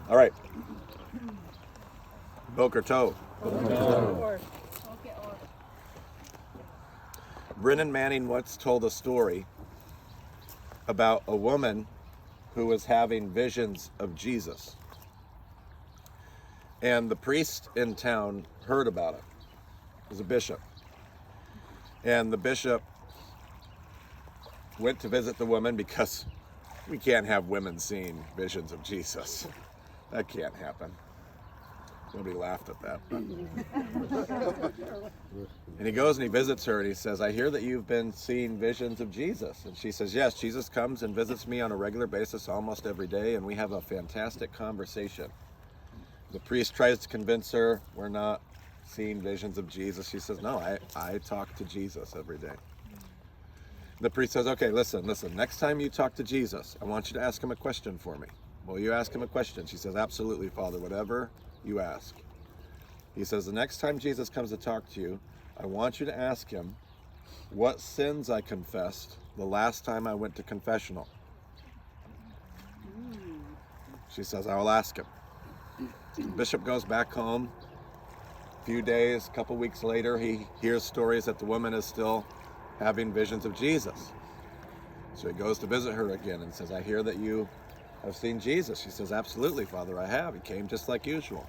All right. Boker Tov. Brennen Manning once told a story about a woman who was having visions of Jesus. And the priest in town heard about it. It was a bishop. And the bishop went to visit the woman because we can't have women seeing visions of Jesus. That can't happen. Nobody laughed at that. And he goes and he visits her and he says, I hear that you've been seeing visions of Jesus. And she says, yes, Jesus comes and visits me on a regular basis almost every day, and we have a fantastic conversation. The priest tries to convince her we're not seeing visions of Jesus. She says, no, I talk to Jesus every day. The priest says, okay, listen, next time you talk to Jesus, I want you to ask him a question for me. Will you ask him a question? She says, absolutely, Father, whatever you ask. He says, the next time Jesus comes to talk to you, I want you to ask him what sins I confessed the last time I went to confessional. She says, I will ask him. The bishop goes back home. A few days, a couple weeks later, he hears stories that the woman is still having visions of Jesus. So he goes to visit her again and says, I hear that you have seen Jesus. She says, absolutely, Father, I have. He came just like usual.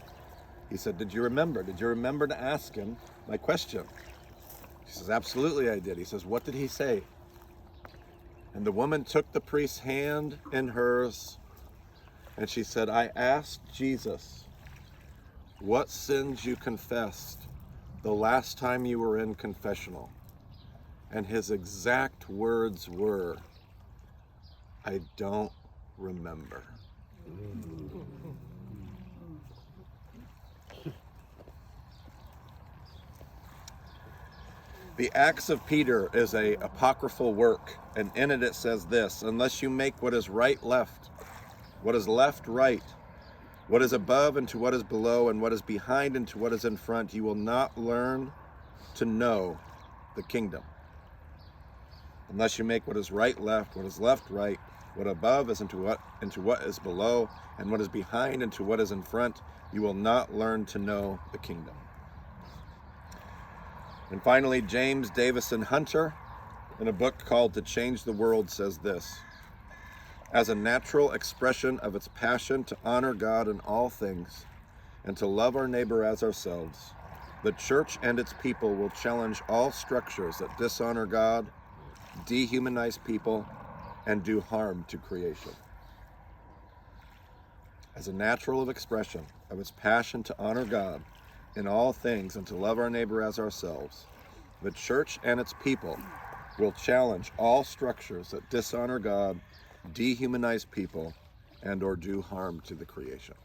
He said, did you remember? Did you remember to ask him my question? She says, absolutely, I did. He says, what did he say? And the woman took the priest's hand in hers and she said, I asked Jesus what sins you confessed the last time you were in confessional. And his exact words were, I don't remember. The Acts of Peter is a apocryphal work, and in it says this, unless you make what is right left, what is left right, what is above into what is below, and what is behind into what is in front, you will not learn to know the kingdom. Unless you make what is right left, what is left right, what above is into what is below, and what is behind into what is in front, you will not learn to know the kingdom. And finally, James Davison Hunter, in a book called To Change the World, says this, as a natural expression of its passion to honor God in all things and to love our neighbor as ourselves, the church and its people will challenge all structures that dishonor God, dehumanize people, and do harm to creation. As a natural expression of its passion to honor God in all things and to love our neighbor as ourselves, the church and its people will challenge all structures that dishonor God, dehumanize people, and or do harm to the creation.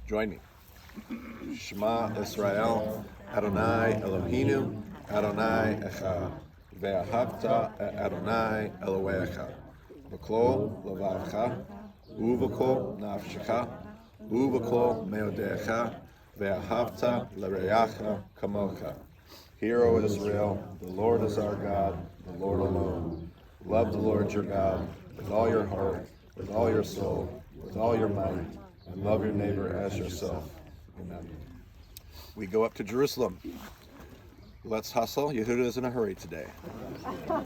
Join me. Shema Israel, Adonai Eloheinu, Adonai Echad, ve'ahavta et Adonai Elohecha, v'kol levavcha, uv'kol nafshecha, uv'kol meodecha, ve'ahavta l'reacha kamocha. Hear, O Israel, the Lord is our God, the Lord alone. Love the Lord your God with all your heart, with all your soul, with all your might, and love your neighbor as yourself. Amen. We go up to Jerusalem. Let's hustle. Yehuda is in a hurry today.